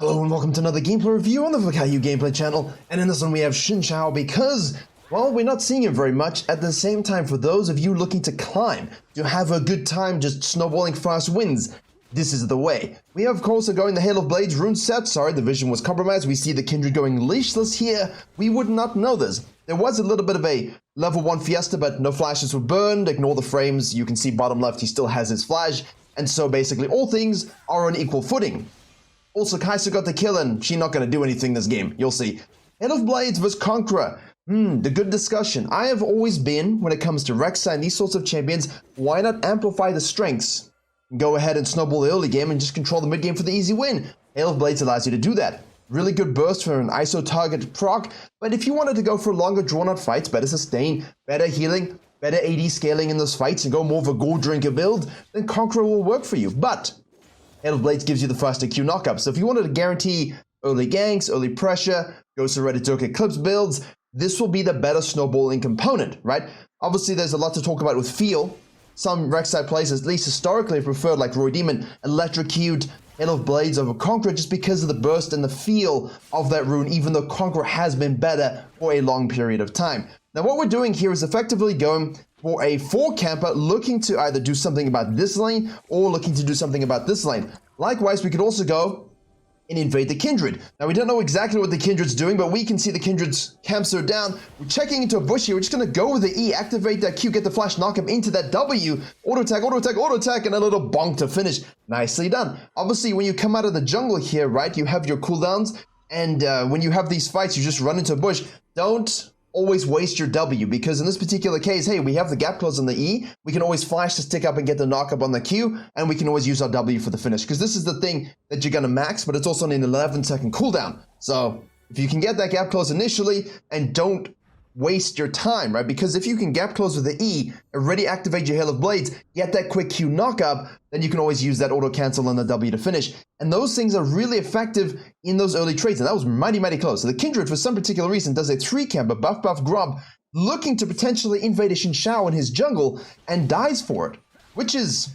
Hello and welcome to another gameplay review on the Virkayu gameplay channel, and in this one we have XIN ZHAO because, well, we're not seeing him very much. At the same time, for those of you looking to climb, to have a good time just snowballing fast wins, this is the way. We of course are going the Hail of Blades rune set. Sorry, the vision was compromised. We see the Kindred going leashless here. We would not know this. There was a little bit of a level 1 fiesta, but no flashes were burned. Ignore the frames. You can see bottom left, he still has his flash. And so basically all things are on equal footing. Also, Kai'Sa got the kill and she's not going to do anything this game. You'll see. Hail of Blades vs Conqueror. The good discussion. I have always been, when it comes to Rek'Sai and these sorts of champions, why not amplify the strengths? Go ahead and snowball the early game and just control the mid game for the easy win. Hail of Blades allows you to do that. Really good burst for an ISO target proc, but if you wanted to go for longer drawn out fights, better sustain, better healing, better AD scaling in those fights and go more of a gore drinker build, then Conqueror will work for you. But Hail of Blades gives you the faster Q knockup. So if you wanted to guarantee early ganks, early pressure, Ghost of Reddit Took Eclipse builds, this will be the better snowballing component, right? Obviously, there's a lot to talk about with feel. Some Rek'Sai players, at least historically, have preferred, like Roy Demon, Electrocute, Hail of Blades over Conqueror just because of the burst and the feel of that rune, even though Conqueror has been better for a long period of time. Now, what we're doing here is effectively going for a 4 camper looking to either do something about this lane or looking to do something about this lane. Likewise, we could also go and invade the Kindred. Now, we don't know exactly what the Kindred's doing, but we can see the Kindred's camps are down. We're checking into a bush here. We're just going to go with the E, activate that Q, get the flash, knock him into that W, auto attack, auto attack, auto attack, and a little bonk to finish. Nicely done. Obviously, when you come out of the jungle here, right, you have your cooldowns, and when you have these fights, you just run into a bush. Don't always waste your W, because in this particular case, hey, we have the gap close on the E, we can always flash to stick up and get the knock up on the Q, and we can always use our W for the finish, because this is the thing that you're going to max, but it's also on an 11-second cooldown. So if you can get that gap close initially and don't waste your time, right? Because if you can gap close with the E, already activate your Hail of Blades, get that quick Q knockup, then you can always use that auto cancel on the W to finish. And those things are really effective in those early trades, and that was mighty close. So the Kindred, for some particular reason, does a 3-camper, buff grub, looking to potentially invade a XIN ZHAO in his jungle, and dies for it. Which is,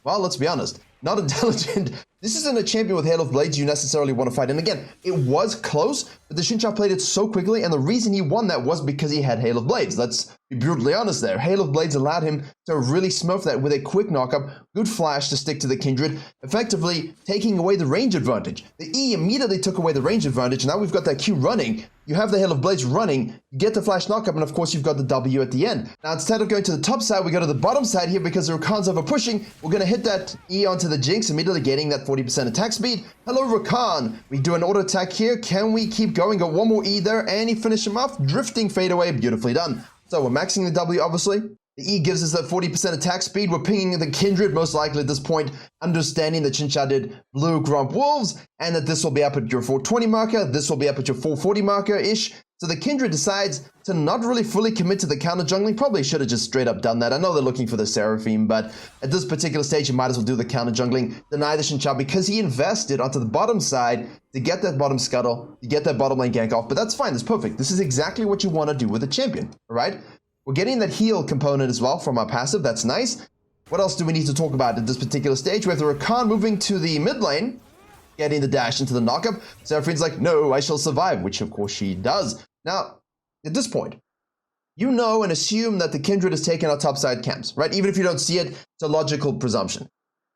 well, let's be honest, not intelligent. This isn't a champion with Hail of Blades you necessarily want to fight. And again, it was close, but the XIN ZHAO played it so quickly, and the reason he won that was because he had Hail of Blades. Let's be brutally honest there. Hail of Blades allowed him to really smurf that with a quick knockup, good flash to stick to the Kindred, effectively taking away the range advantage. The E immediately took away the range advantage, and now we've got that Q running. You have the Hail of Blades running, you get the flash knockup, and of course you've got the W at the end. Now, instead of going to the top side, we go to the bottom side here because the Rakan's over pushing. We're going to hit that E onto the Jinx, immediately getting that 40% attack speed. Hello, Rakan. We do an auto attack here. Can we keep going? Got one more E there, and he finished him off. Drifting fade away. Beautifully done. So we're maxing the W, obviously. The E gives us that 40% attack speed. We're pinging the Kindred, most likely at this point, understanding that XIN ZHAO did blue Gromp Wolves, and that this will be up at your 420 marker. This will be up at your 440 marker-ish. So the Kindred decides to not really fully commit to the counter jungling. Probably should have just straight up done that. I know they're looking for the Seraphim, but at this particular stage, you might as well do the counter jungling, deny the XIN ZHAO, because he invested onto the bottom side to get that bottom scuttle, to get that bottom lane gank off. But that's fine. That's perfect. This is exactly what you want to do with a champion, all right? We're getting that heal component as well from our passive. That's nice. What else do we need to talk about at this particular stage? We have the Rakan moving to the mid lane, getting the dash into the knockup. Seraphine's like, no, I shall survive, which of course she does. Now, at this point, you know and assume that the Kindred has taken our topside camps, right? Even if you don't see it, it's a logical presumption.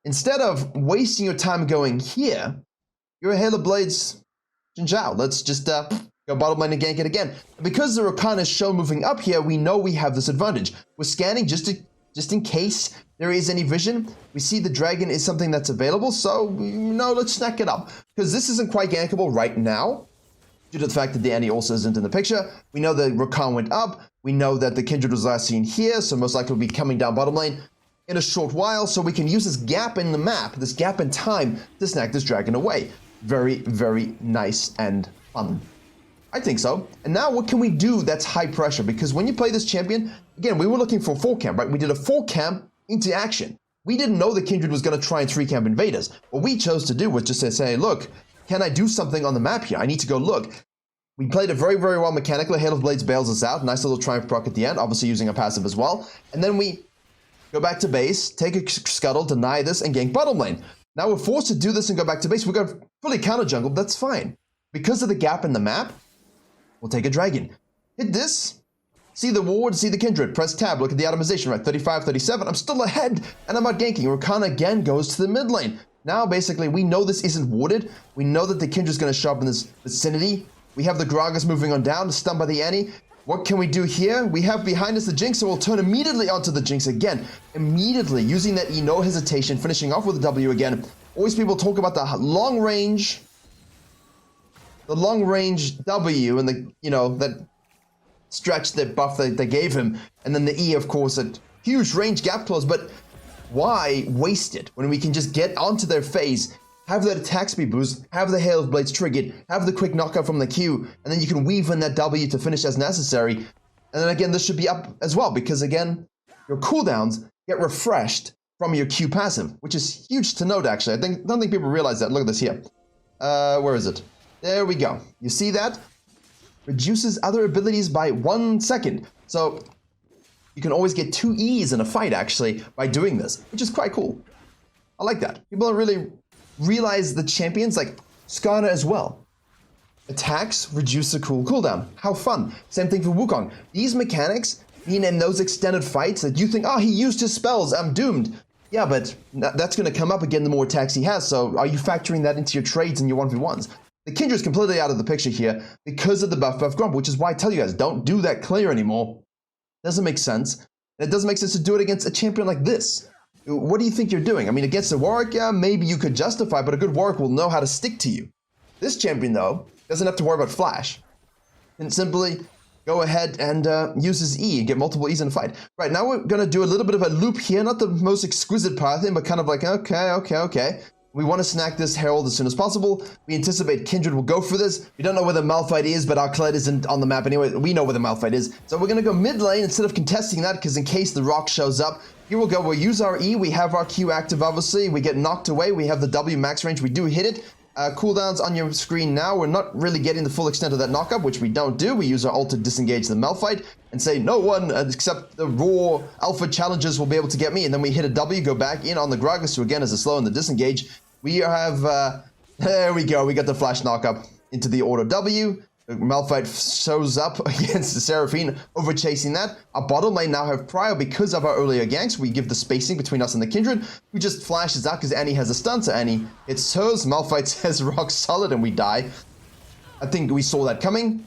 Instead of wasting your time going here, you're a Hail of Blades XIN ZHAO. Let's just go bottom lane and gank it again. Because the Rakan is shown moving up here, we know we have this advantage. We're scanning just in case there is any vision. We see the dragon is something that's available, so no, let's snack it up. Because this isn't quite gankable right now, due to the fact that Danny also isn't in the picture. We know that Rakan went up. We know that the Kindred was last seen here, so most likely will be coming down bottom lane in a short while, so we can use this gap in the map, this gap in time, to snack this dragon away. Very nice and fun. I think so. And now what can we do that's high pressure? Because when you play this champion, again, we were looking for a 4-camp, right? We did a 4-camp into action. We didn't know the Kindred was going to try and 3-camp invade us. What we chose to do was just to say, look, can I do something on the map here? I need to go look. We played it very well mechanically. Hail of Blades bails us out. Nice little Triumph proc at the end, obviously using a passive as well. And then we go back to base, take a scuttle, deny this, and gank bottom lane. Now we're forced to do this and go back to base. We've got fully counter jungle, that's fine. Because of the gap in the map, we'll take a dragon. Hit this. See the ward, see the kindred. Press tab, look at the atomization, right? 35, 37. I'm still ahead, and I'm out ganking. Rakan again goes to the mid lane. Now, basically, we know this isn't warded. We know that the kindred's going to show up in this vicinity. We have the Gragas moving on down, stunned by the Annie. What can we do here? We have behind us the Jinx, so we'll turn immediately onto the Jinx again. Immediately, using that E, no hesitation, finishing off with a W again. Always people talk about the long range W and the, you know, that stretch, that buff that they gave him. And then the E, of course, a huge range gap close, but why waste it when we can just get onto their phase, have that attack speed boost, have the Hail of Blades triggered, have the quick knockout from the Q, and then you can weave in that W to finish as necessary. And then again, this should be up as well, because again, your cooldowns get refreshed from your Q passive, which is huge to note, actually. I don't think people realize that. Look at this here. Where is it? There we go. You see that? Reduces other abilities by 1 second. So you can always get 2 E's in a fight, actually, by doing this, which is quite cool. I like that. People don't really realize the champions, like Skarner as well. Attacks reduce the cooldown. How fun. Same thing for Wukong. These mechanics mean in those extended fights that you think, oh, he used his spells, I'm doomed. Yeah, but that's going to come up again the more attacks he has, so are you factoring that into your trades and your 1v1s? The Kindred's completely out of the picture here because of the buff Grump, which is why I tell you guys, don't do that clear anymore. Doesn't make sense. And it doesn't make sense to do it against a champion like this. What do you think you're doing? I mean, against a Warwick, yeah, maybe you could justify, but a good Warwick will know how to stick to you. This champion, though, doesn't have to worry about flash. And simply go ahead and use his E and get multiple E's in a fight. Right, now we're going to do a little bit of a loop here. Not the most exquisite path in, but kind of like, okay. We want to snack this Herald as soon as possible. We anticipate Kindred will go for this. We don't know where the Malphite is, but our Kled isn't on the map anyway. We know where the Malphite is. So we're going to go mid lane instead of contesting that, because in case the Rock shows up, here we'll go. We'll use our E. We have our Q active, obviously. We get knocked away. We have the W max range. We do hit it. Cooldowns on your screen now. We're not really getting the full extent of that knockup, which we don't do. We use our ult to disengage the Malphite and say no one except the raw alpha challengers will be able to get me. And then we hit a W, go back in on the Gragas, who again is a slow in the disengage. We have, there we go. We got the flash knockup into the auto W. The Malphite shows up against the Seraphine, over chasing that. Our bottom lane now have Prio because of our earlier ganks. We give the spacing between us and the Kindred. We just flashes out because Annie has a stun, so Annie hits hers. Malphite says rock solid and we die. I think we saw that coming,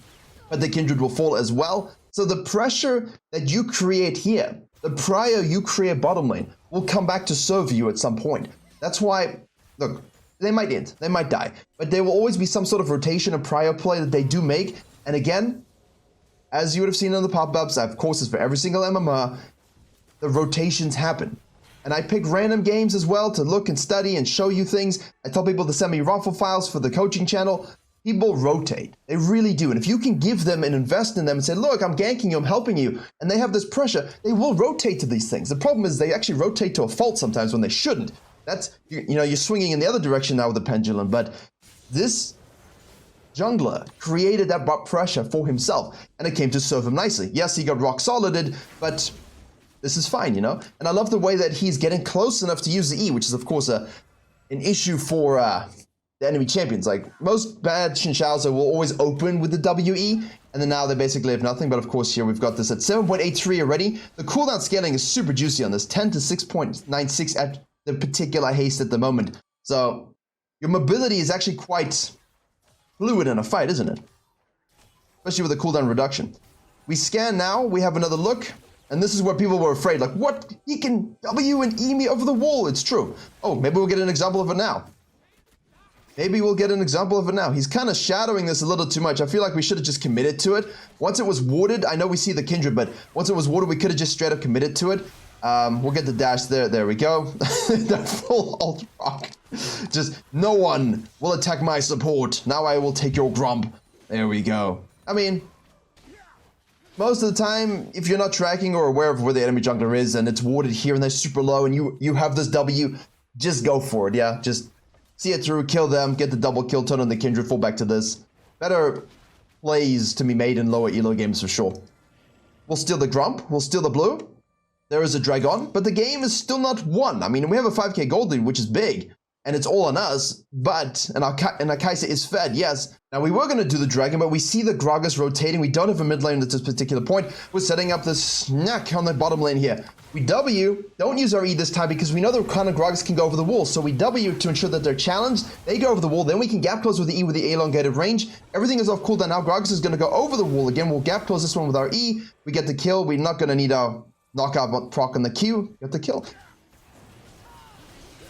but the Kindred will fall as well. So the pressure that you create here, the Prio you create bottom lane, will come back to serve you at some point. That's why, look, they might end, they might die, but there will always be some sort of rotation and Prio play that they do make. And again, as you would have seen in the pop-ups, I have courses for every single MMR, the rotations happen. And I pick random games as well to look and study and show you things. I tell people to send me raffle files for the coaching channel. People rotate, they really do. And if you can give them and invest in them and say, look, I'm ganking you, I'm helping you, and they have this pressure, they will rotate to these things. The problem is they actually rotate to a fault sometimes when they shouldn't. That's, you know, you're swinging in the other direction now with the pendulum, but this jungler created that pressure for himself, and it came to serve him nicely. Yes, he got rock solided, but this is fine, you know? And I love the way that he's getting close enough to use the E, which is, of course, an issue for the enemy champions. Like, most bad XIN ZHAOs will always open with the WE, and then now they basically have nothing, but of course here we've got this at 7.83 already. The cooldown scaling is super juicy on this, 10 to 6.96 at the particular haste at the moment. So your mobility is actually quite fluid in a fight, isn't it? Especially with the cooldown reduction. We scan now, we have another look, and this is where people were afraid, like, what? He can W and E me over the wall. It's true. Oh, maybe we'll get an example of it now. Maybe we'll get an example of it now. He's kind of shadowing this a little too much. I feel like we should have just committed to it. Once it was warded, I know we see the Kindred, but once it was warded, we could have just straight up committed to it. We'll get the dash there. There we go. That full ult rock. Just no one will attack my support. Now I will take your grump. There we go. I mean, most of the time, if you're not tracking or aware of where the enemy jungler is and it's warded here and they're super low and you have this W, just go for it. Yeah, just see it through, kill them, get the double kill, turn on the Kindred, fall back to this. Better plays to be made in lower elo games for sure. We'll steal the grump. We'll steal the blue. There is a dragon, but the game is still not won. I mean, we have a 5k gold lead, which is big, and it's all on us, but, and our Kai'Sa is fed, yes. Now, we were going to do the dragon, but we see the Gragas rotating. We don't have a mid lane at this particular point. We're setting up this snack on the bottom lane here. We W, don't use our E this time because we know the kind of Gragas can go over the wall. So we W to ensure that they're challenged. They go over the wall, then we can gap close with the E with the elongated range. Everything is off cooldown now. Gragas is going to go over the wall again. We'll gap close this one with our E. We get the kill. We're not going to need our knockout proc on the Q. Get the kill.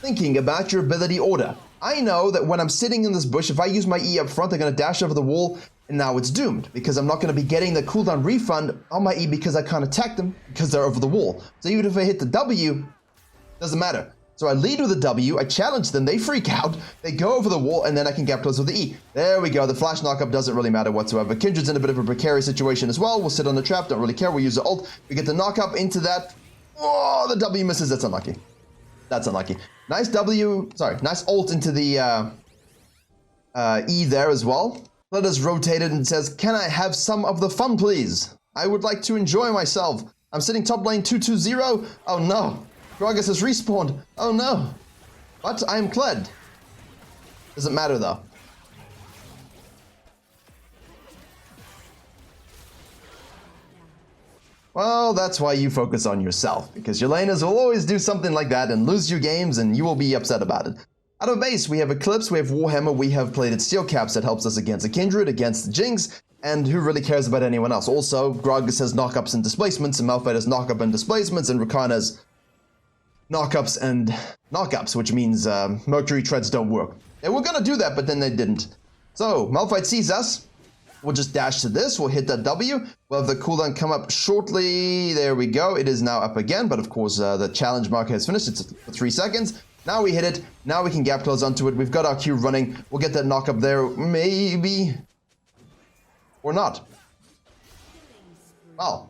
Thinking about your ability order. I know that when I'm sitting in this bush, if I use my E up front, they're going to dash over the wall, and now it's doomed, because I'm not going to be getting the cooldown refund on my E because I can't attack them, because they're over the wall. So even if I hit the W, doesn't matter. So I lead with a W, I challenge them, they freak out, they go over the wall, and then I can gap close with the E. There we go, the flash knockup doesn't really matter whatsoever. Kindred's in a bit of a precarious situation as well. We'll sit on the trap, don't really care, we'll use the ult. We get the knockup into that. Oh, the W misses, that's unlucky. That's unlucky. Nice nice ult into the E there as well. Let us rotate it and says, can I have some of the fun, please? I would like to enjoy myself. I'm sitting top lane 2-2-0. Oh no. Gragas has respawned. Oh no. But I am Kled. Doesn't matter though. Well, that's why you focus on yourself, because your laners will always do something like that and lose your games, and you will be upset about it. Out of base, we have Eclipse, we have Warhammer, we have plated Steel Caps that helps us against a Kindred, against the Jinx, and who really cares about anyone else? Also, Gragas has knockups and displacements, and Malphite has knockup and displacements, and Rakan has knockups and knockups, which means Mercury Treads don't work. They were gonna do that, but then they didn't. So, Malphite sees us. We'll just dash to this, we'll hit that W, we'll have the cooldown come up shortly, there we go, it is now up again, but of course the challenge marker has finished, it's for 3 seconds, now we hit it, now we can gap close onto it, we've got our Q running, we'll get that knock up there, maybe, or not. Wow.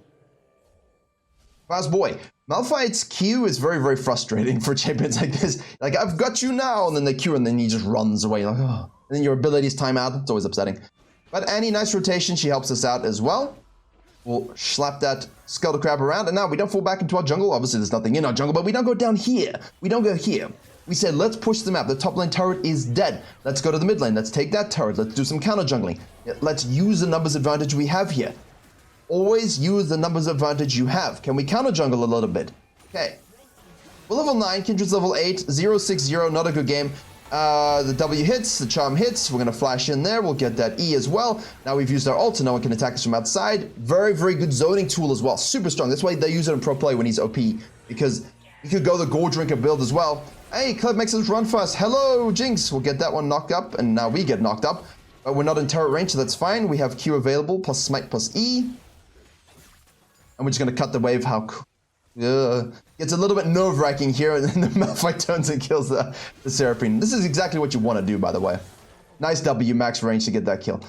Fast boy. Malphite's Q is very, very frustrating for champions like this, like, I've got you now, and then they Q and then he just runs away, like, oh. And then your abilities time out, it's always upsetting. But Annie, nice rotation, she helps us out as well. We'll slap that Skeletal Crab around, and now we don't fall back into our jungle. Obviously, there's nothing in our jungle, but we don't go down here. We don't go here. We said, let's push them out. The top lane turret is dead. Let's go to the mid lane. Let's take that turret. Let's do some counter jungling. Let's use the numbers advantage we have here. Always use the numbers advantage you have. Can we counter jungle a little bit? Okay. We're level 9, Kindred's level 8, 0-6-0, not a good game. The W hits, the charm hits, we're going to flash in there, we'll get that E as well. Now we've used our ult, so no one can attack us from outside. Very, very good zoning tool as well, super strong. That's why they use it in pro play when he's OP, because you could go the Gore Drinker build as well. Hey, Kled makes us run fast. Hello, Jinx. We'll get that one knocked up, and now we get knocked up. But we're not in turret range, so that's fine. We have Q available, plus Smite, plus E. And we're just going to cut the wave. How cool. It's a little bit nerve-wracking here, and then the Malphite turns and kills the Seraphine. This is exactly what you want to do, by the way. Nice W, max range to get that kill.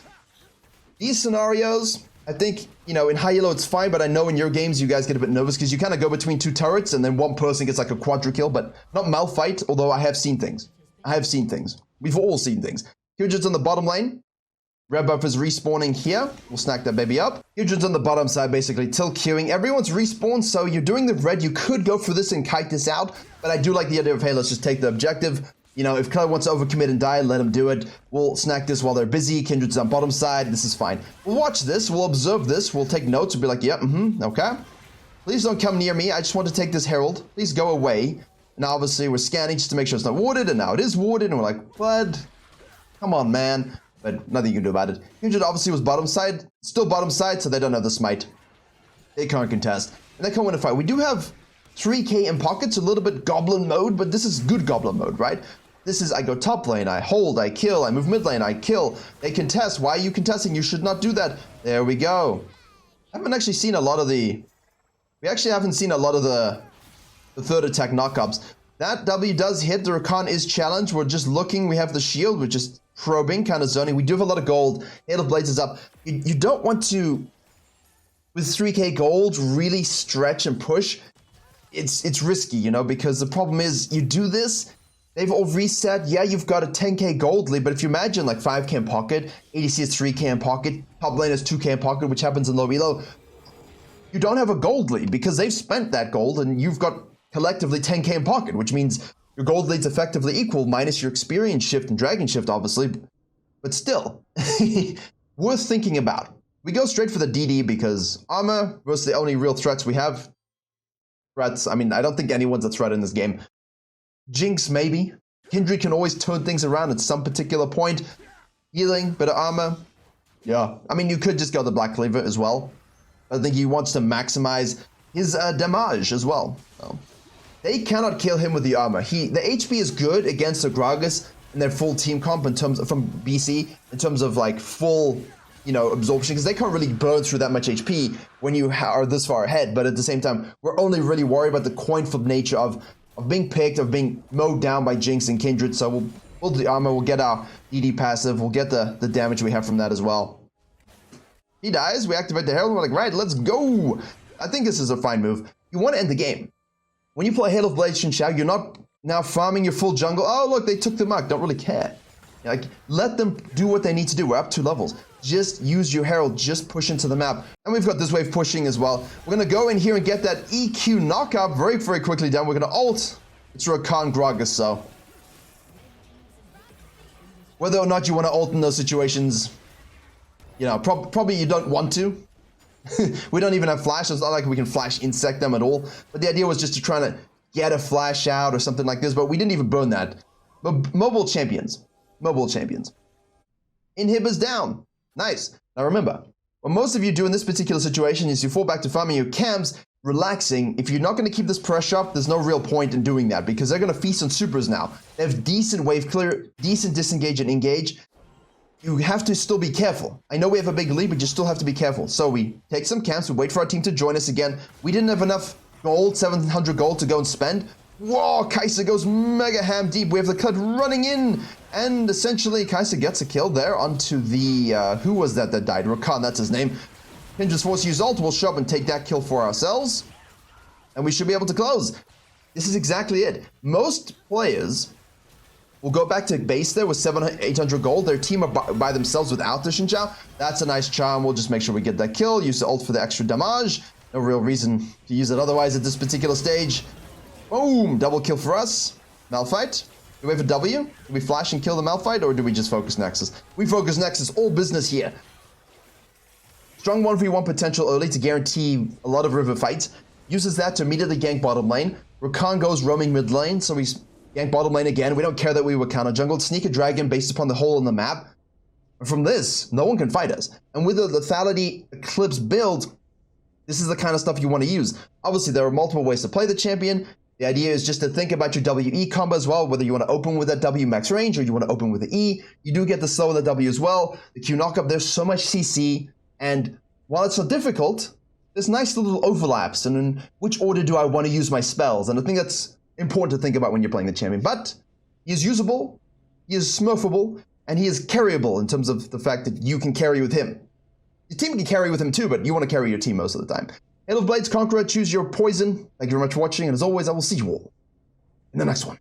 These scenarios, I think, you know, in high elo it's fine, but I know in your games you guys get a bit nervous because you kind of go between 2 turrets and then one person gets like a quadra kill, but not Malphite, although I have seen things. I have seen things. We've all seen things. Kindred's on the bottom lane. Red buff is respawning here. We'll snack that baby up. Kindred's on the bottom side, basically tilt queuing. Everyone's respawned, so you're doing the red. You could go for this and kite this out, but I do like the idea of, hey, let's just take the objective. You know, if Kled wants to overcommit and die, let him do it. We'll snack this while they're busy. Kindred's on bottom side. This is fine. We'll watch this. We'll observe this. We'll take notes. We'll be like, yep, okay. Please don't come near me. I just want to take this herald. Please go away. Now, obviously, we're scanning just to make sure it's not warded, and now it is warded, and we're like, Kled, come on, man. But nothing you can do about it. Kindred obviously was bottom side, still bottom side, so they don't have the smite. They can't contest. And they can't win a fight. We do have 3k in pockets, a little bit goblin mode, but this is good goblin mode, right? This is, I go top lane, I hold, I kill, I move mid lane, I kill. They contest. Why are you contesting? You should not do that. There we go. I haven't actually seen a lot of the... We actually haven't seen a lot of the third attack knockups. That W does hit. The Rakan is challenged. We're just looking. We have the shield. We're just probing, kind of zoning. We do have a lot of gold. Hail of Blades is up. You don't want to, with 3k gold, really stretch and push. It's risky, you know, because the problem is you do this, they've all reset. Yeah, you've got a 10k gold lead, but if you imagine like 5k in pocket, ADC is 3k in pocket, top lane is 2k in pocket, which happens in low elo, you don't have a gold lead because they've spent that gold and you've got collectively 10k in pocket, which means Your gold lead's effectively equal, minus your experience shift and dragon shift, obviously. But still, worth thinking about. We go straight for the DD because armor versus the only real threats we have. Threats, I mean, I don't think anyone's a threat in this game. Jinx, maybe. Kindred can always turn things around at some particular point. Healing, bit of armor. Yeah, I mean, you could just go the Black Cleaver as well. I think he wants to maximize his damage as well. So, they cannot kill him with the armor. The HP is good against the Gragas and their full team comp in terms of, from BC, in terms of like full, you know, absorption, because they can't really burn through that much HP when you are this far ahead. But at the same time, we're only really worried about the coin flip nature of being picked, of being mowed down by Jinx and Kindred. So we'll do the armor, we'll get our DD passive, we'll get the damage we have from that as well. He dies, we activate the Herald, we're like, right, let's go! I think this is a fine move. You want to end the game. When you play Hail of Blades Xin Zhao, you're not now farming your full jungle. Oh, look, they took the mark. Don't really care. Like, let them do what they need to do. We're up 2 levels. Just use your Herald. Just push into the map. And we've got this wave pushing as well. We're going to go in here and get that EQ knockup very, very quickly done. We're going to ult. It's Rakan Gragas, so. Whether or not you want to ult in those situations, you know, probably you don't want to. We don't even have flash, so it's not like we can flash insect them at all. But the idea was just to try to get a flash out or something like this, but we didn't even burn that. But mobile champions. Mobile champions. Inhibitors down. Nice. Now remember, what most of you do in this particular situation is you fall back to farming your camps, relaxing. If you're not going to keep this pressure up, there's no real point in doing that because they're going to feast on supers now. They have decent wave clear, decent disengage and engage. You have to still be careful. I know we have a big lead, but you still have to be careful. So we take some camps, we wait for our team to join us again. We didn't have enough gold, 700 gold to go and spend. Whoa, Kai'Sa goes mega ham deep. We have the cut running in. And essentially, Kai'Sa gets a kill there onto the, who was that died? Rakan, that's his name. Kindred's force use ult, we'll show up and take that kill for ourselves. And we should be able to close. This is exactly it. Most players will go back to base there with 700-800 gold. Their team are by themselves without the Xin Zhao. That's a nice charm. We'll just make sure we get that kill. Use the ult for the extra damage. No real reason to use it otherwise at this particular stage. Boom! Double kill for us. Malphite. Do we have a W? Do we flash and kill the Malphite, or do we just focus Nexus? We focus Nexus. All business here. Strong 1v1 potential early to guarantee a lot of river fights. Uses that to immediately gank bottom lane. Rakan goes roaming mid lane, so he's gank bottom lane again. We don't care that we were counter jungled. Sneak a dragon based upon the hole in the map. And from this, no one can fight us. And with the lethality Eclipse build, this is the kind of stuff you want to use. Obviously, there are multiple ways to play the champion. The idea is just to think about your WE combo as well, whether you want to open with that W max range or you want to open with the E. You do get the slow of the W as well. The Q knockup, there's so much CC. And while it's so difficult, there's nice little overlaps. And in which order do I want to use my spells? And I think that's important to think about when you're playing the champion. But he is usable, he is smurfable, and he is carryable in terms of the fact that you can carry with him. Your team can carry with him too, but you want to carry your team most of the time. Hail of Blades Conqueror, choose your poison. Thank you very much for watching, and as always, I will see you all in the next one.